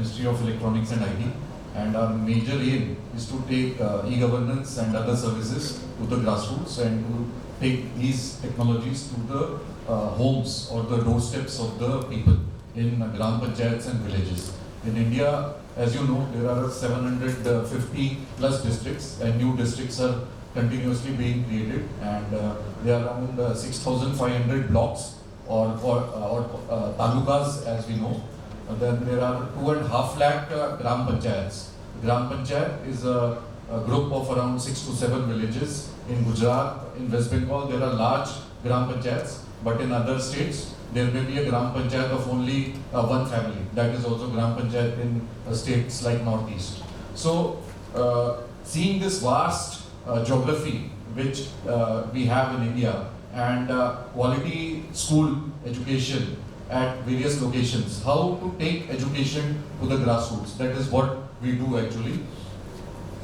Ministry of Electronics and IT, and our major aim is to take e-governance and other services to the grassroots and to take these technologies to the homes or the doorsteps of the people in Gram Panchayats and villages. In India, as you know, there are 750 plus districts, and new districts are continuously being created, and there are around 6,500 blocks or talukas, as we know. Then there are 2.5 lakh Gram Panchayats. Gram Panchayat is a group of around 6 to 7 villages. In Gujarat, in West Bengal, there are large Gram Panchayats, but in other states, there may be a Gram Panchayat of only one family. That is also Gram Panchayat in states like Northeast. So, seeing this vast geography which we have in India, and quality school education at various locations, how to take education to the grassroots, that is what we do actually.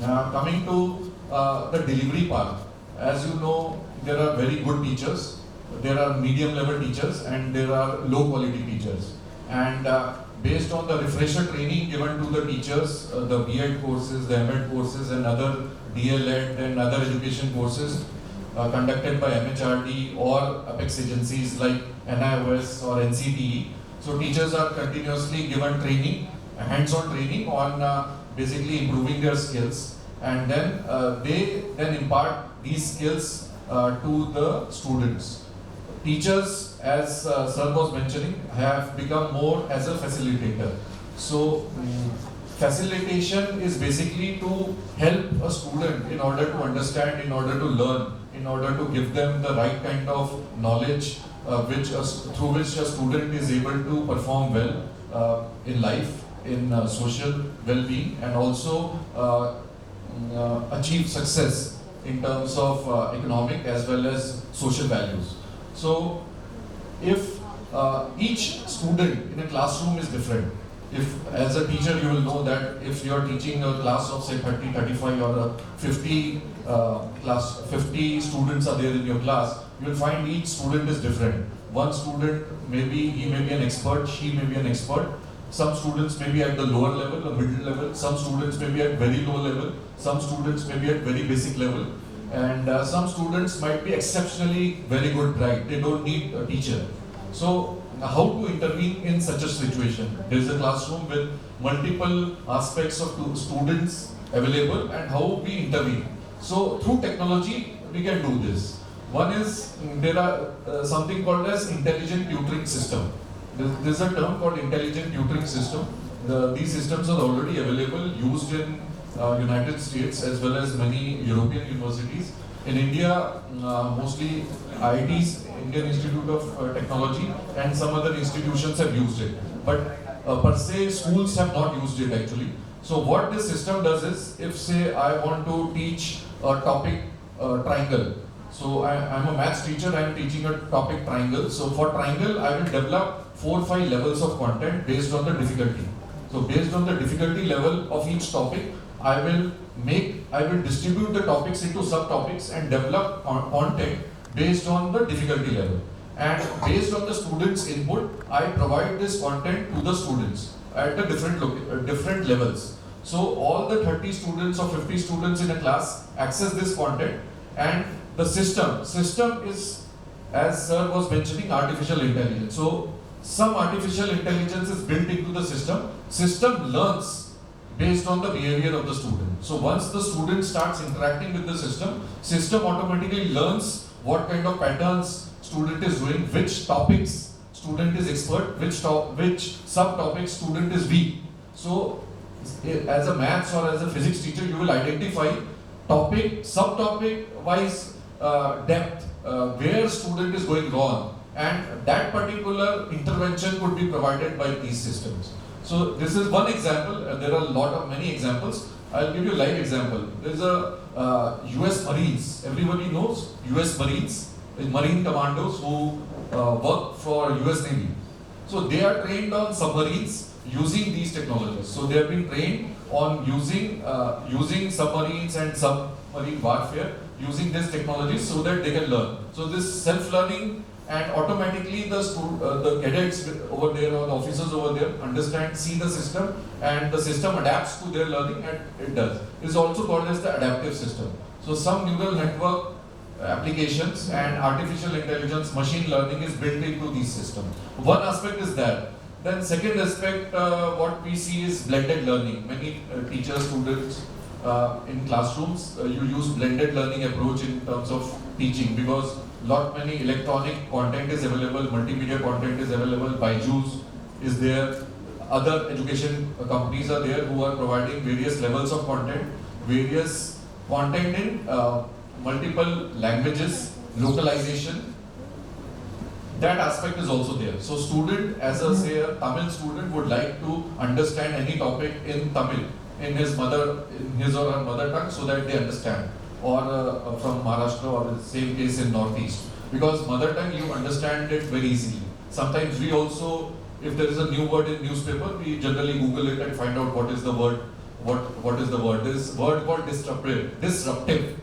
Coming to the delivery part, as you know, there are very good teachers, there are medium level teachers, and there are low quality teachers. And based on the refresher training given to the teachers, the B.Ed courses, the M.Ed courses, and other DL.Ed and other education courses conducted by MHRD or apex agencies like NIOS or NCTE. So teachers are continuously given training, hands-on training on basically improving their skills, and then they then impart these skills to the students. Teachers, as Sir was mentioning, have become more as a facilitator. So facilitation is basically to help a student in order to understand, in order to learn, in order to give them the right kind of knowledge through which a student is able to perform well in life, in social well-being, and also achieve success in terms of economic as well as social values. So, if each student in a classroom is different, if as a teacher you will know that if you are teaching a class of say 30, 35 or 50 50 students are there in your class, you will find each student is different. One student he may be an expert, she may be an expert. Some students may be at the lower level or middle level, some students may be at very low level, some students may be at very basic level, and some students might be exceptionally very good, bright. They don't need a teacher. So how to intervene in such a situation? There is a classroom with multiple aspects of students available, and how we intervene. So through technology we can do this. One is there are something called as intelligent tutoring system. There is a term called intelligent tutoring system. These systems are already available, used in United States as well as many European universities. In India, mostly IITs, Indian Institute of Technology, and some other institutions have used it. But per se, schools have not used it actually. So what this system does is, if say I want to teach a topic triangle. So I'm a maths teacher, I'm teaching a topic triangle. So for triangle, I will develop 4 or 5 levels of content based on the difficulty. So based on the difficulty level of each topic, I will distribute the topics into subtopics and develop content based on the difficulty level. And based on the students' input, I provide this content to the students at the different levels. So all the 30 students or 50 students in a class access this content, and the system is, as Sir was mentioning, artificial intelligence. So some artificial intelligence is built into the system. System learns based on the behavior of the student. So once the student starts interacting with the system automatically learns what kind of patterns student is doing, which topics student is expert, which subtopics student is weak. So as a maths or as a physics teacher, you will identify topic, subtopic wise depth, where student is going wrong, and that particular intervention could be provided by these systems. So this is one example. There are many examples. I'll give you a live example. There's a US Marines. Everybody knows US Marines, Marine commandos who work for US Navy. So they are trained on submarines using these technologies. So they have been trained on using submarines and submarine warfare using this technology so that they can learn. So this self-learning and automatically the cadets over there or the officers over there understand, see the system, and the system adapts to their learning, and it does. It is also called as the adaptive system. So some neural network applications and artificial intelligence, machine learning is built into these systems. One aspect is that. Then second aspect, what we see is blended learning. Many teachers, students in classrooms, you use blended learning approach in terms of teaching, because many electronic content is available, multimedia content is available, Byju's is there, other education companies are there who are providing various levels of content, various content in multiple languages, localization. That aspect is also there. So student, as a say a Tamil student, would like to understand any topic in Tamil, in his or her mother tongue, so that they understand. Or from Maharashtra, or the same case in Northeast. Because mother tongue, you understand it very easily. Sometimes we also, if there is a new word in newspaper, we generally Google it and find out what is the word. What is the word? This word called disruption and disruptive.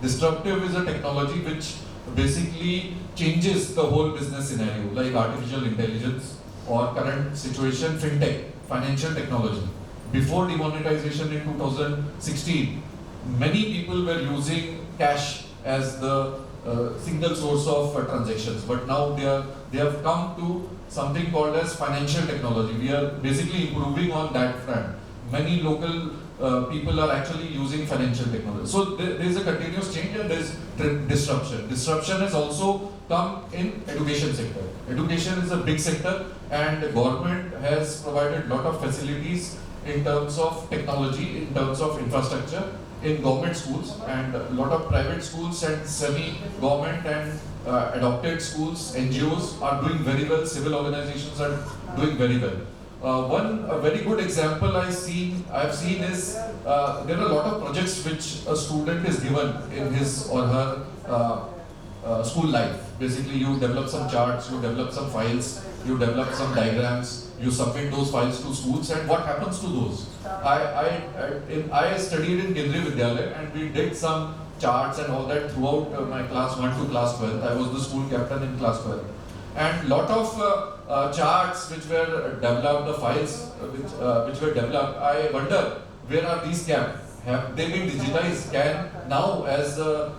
Disruptive is a technology which basically changes the whole business scenario, like artificial intelligence or current situation, fintech, financial technology. Before demonetization in 2016, many people were using cash as the single source of transactions, but now they have come to something called as financial technology. We are basically improving on that front. Many local people are actually using financial technology. So there is a continuous change and there is disruption. Disruption has also come in education sector. Education is a big sector, and the government has provided a lot of facilities in terms of technology, in terms of infrastructure in government schools, and a lot of private schools and semi-government and adopted schools, NGOs are doing very well, civil organizations are doing very well. One very good example I have seen is there are a lot of projects which a student is given in his or her school life. Basically, you develop some charts, you develop some files, you develop some diagrams, you submit those files to schools, and what happens to those? I studied in Kendriya Vidyalaya, and we did some charts and all that throughout my class 1 to class 12. I was the school captain in class 12. And lot of charts which were developed, the files which were developed, I wonder where are these kept? Have they been digitized? Can now as a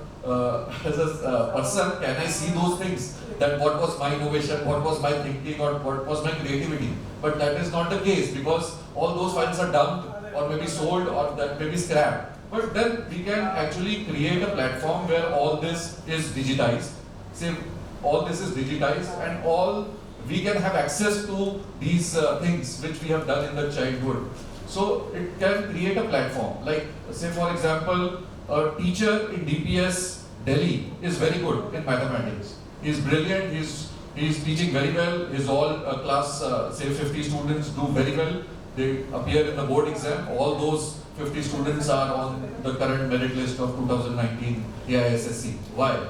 person, can I see those things? That what was my innovation, what was my thinking, or what was my creativity? But that is not the case, because all those files are dumped or maybe sold or that may be scrapped. But then we can actually create a platform where all this is digitized. Say all this is digitized, and all we can have access to these things which we have done in the childhood. So it can create a platform. Like say for example, a teacher in DPS Delhi is very good in mathematics. He is brilliant. He is teaching very well. His all class, say 50 students do very well. They appear in the board exam. All those 50 students are on the current merit list of 2019 AISSC. Why?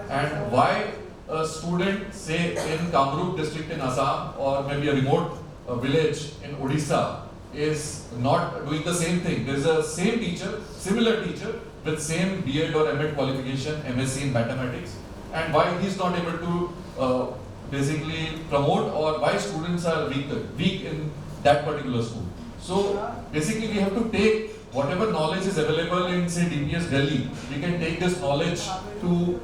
And why a student, say in Kamrup district in Assam, or maybe a remote village in Odisha, is not doing the same thing? There is a same teacher, similar teacher with same B.Ed or M.Ed qualification, MSc in mathematics, and why he is not able to basically promote, or why students are weak in that particular school. So basically we have to take whatever knowledge is available in say DPS Delhi, we can take this knowledge to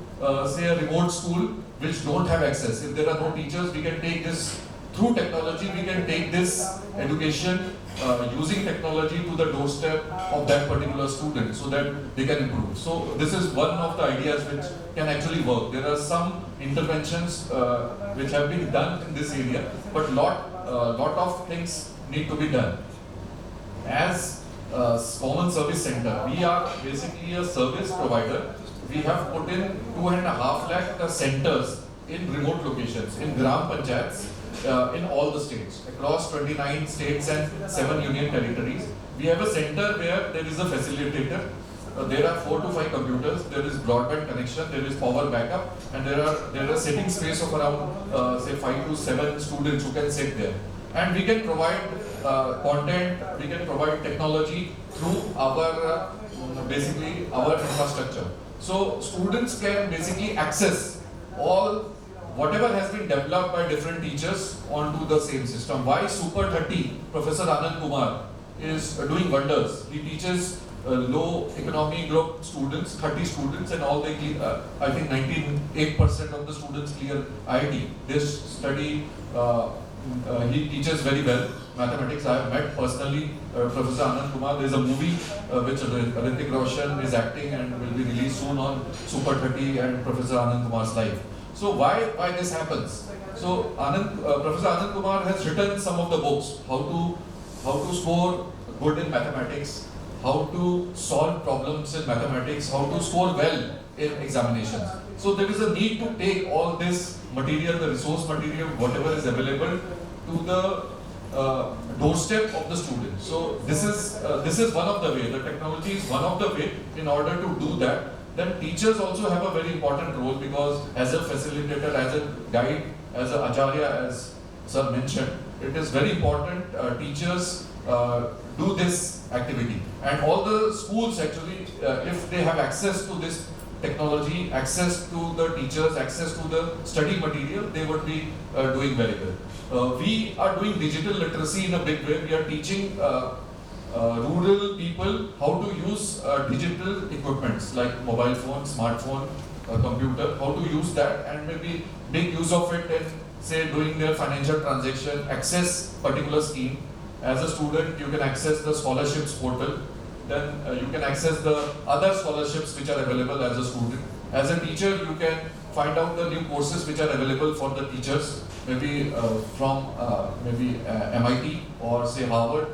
say a remote school which don't have access. If there are no teachers, we can take this through technology, we can take this education using technology to the doorstep of that particular student so that they can improve. So this is one of the ideas which can actually work. There are some interventions which have been done in this area, but lot of things need to be done. As Common Service Center, we are basically a service provider. We have put in 2.5 lakh centers in remote locations, in Gram Panchayats, in all the states, across 29 states and 7 union territories. We have a center where there is a facilitator. There are 4 to 5 computers, there is broadband connection, there is power backup, and there are sitting space of around say 5 to 7 students who can sit there. And we can provide content, we can provide technology through our basically our infrastructure. So students can basically access all whatever has been developed by different teachers onto the same system. Why Super 30, Professor Anand Kumar is doing wonders. He teaches low economy group students, 30 students, and all they clear, I think 98% of the students clear IIT. This study, he teaches very well mathematics. I have met personally Professor Anand Kumar. There is a movie which Hrithik Roshan is acting and will be released soon on Super 30 and Professor Anand Kumar's life. So why this happens? So Professor Anand Kumar has written some of the books, how to score good in mathematics, how to solve problems in mathematics, how to score well in examinations. So there is a need to take all this material, the resource material, whatever is available, to the doorstep of the student. So this is one of the way. The technology is one of the way. In order to do that, then teachers also have a very important role, because as a facilitator, as a guide, as an acharya, as sir mentioned, it is very important teachers do this activity. And all the schools actually, if they have access to this technology, access to the teachers, access to the study material, they would be doing very well. We are doing digital literacy in a big way. We are teaching rural people how to use digital equipments like mobile phone, smartphone, computer, how to use that and maybe make use of it in, say, doing their financial transaction, access particular scheme. As a student, you can access the scholarships portal. Then you can access the other scholarships which are available as a student. As a teacher, you can find out the new courses which are available for the teachers, maybe from MIT or say Harvard.